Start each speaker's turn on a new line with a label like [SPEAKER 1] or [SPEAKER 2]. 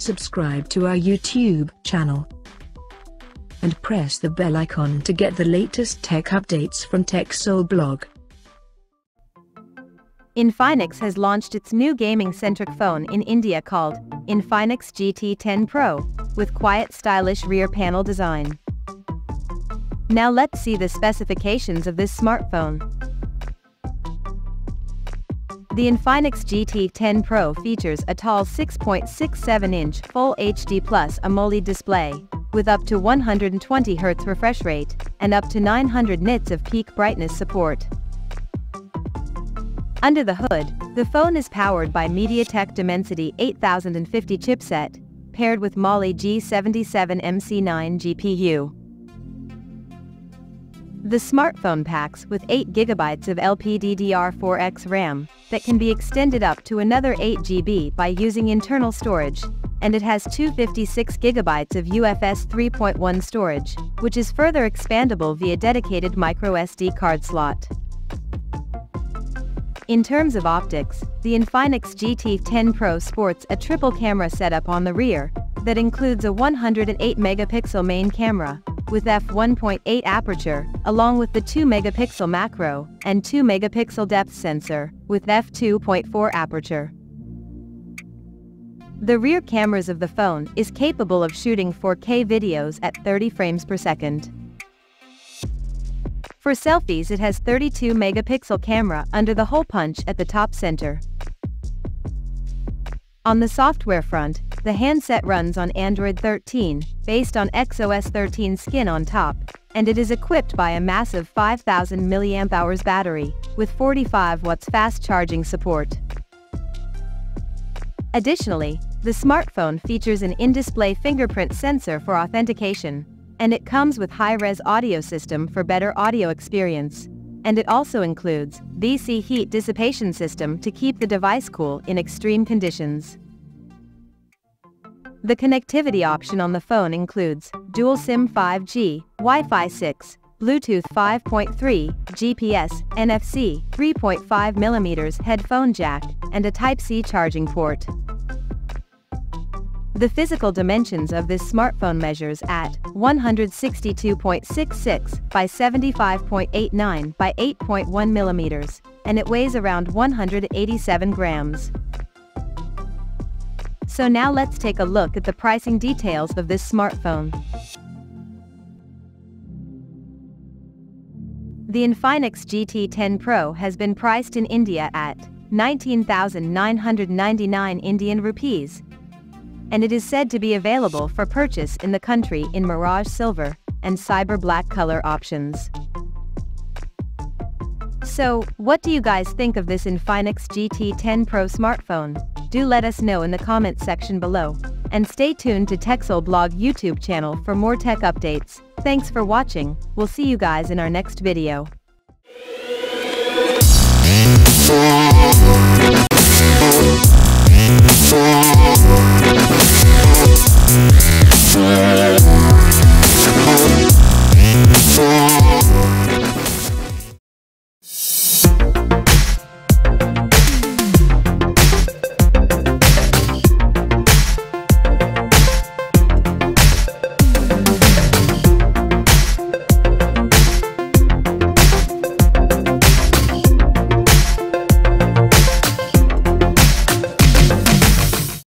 [SPEAKER 1] subscribe to our YouTube channel, and press the bell icon to get the latest tech updates from TechSoul blog.
[SPEAKER 2] Infinix has launched its new gaming-centric phone in India called Infinix GT10 Pro, with quiet stylish rear panel design. Now let's see the specifications of this smartphone. The Infinix GT10 Pro features a tall 6.67-inch Full HD Plus AMOLED display, with up to 120 Hz refresh rate, and up to 900 nits of peak brightness support. Under the hood, the phone is powered by MediaTek Dimensity 8050 chipset, paired with Mali G77 MC9 GPU. The smartphone packs with 8 GB of LPDDR4X RAM that can be extended up to another 8 GB by using internal storage, and it has 256 GB of UFS 3.1 storage, which is further expandable via dedicated microSD card slot. In terms of optics, the Infinix GT10 Pro sports a triple camera setup on the rear that includes a 108-megapixel main camera with f1.8 aperture, along with the 2-megapixel macro and 2-megapixel depth sensor with f2.4 aperture. The rear cameras of the phone is capable of shooting 4K videos at 30 frames per second. For selfies, it has 32-megapixel camera under the hole punch at the top center. On the software front, the handset runs on Android 13, based on XOS 13 Skin on top, and it is equipped by a massive 5000 mAh battery, with 45 watts fast charging support. Additionally, the smartphone features an in-display fingerprint sensor for authentication, and it comes with high-res audio system for better audio experience, and it also includes DC heat dissipation system to keep the device cool in extreme conditions. The connectivity option on the phone includes dual SIM 5G, Wi-Fi 6, Bluetooth 5.3, GPS, NFC, 3.5mm headphone jack, and a Type-C charging port. The physical dimensions of this smartphone measures at 162.66 by 75.89 by 8.1 mm, and it weighs around 187 grams. So now let's take a look at the pricing details of this smartphone. The Infinix GT10 Pro has been priced in India at 19,999 Indian rupees, and it is said to be available for purchase in the country in Mirage Silver and Cyber Black color options. So, what do you guys think of this Infinix GT10 Pro smartphone? Do let us know in the comment section below, and stay tuned to TechSoul blog YouTube channel for more tech updates. Thanks for watching, we'll see you guys in our next video.
[SPEAKER 3] Yeah.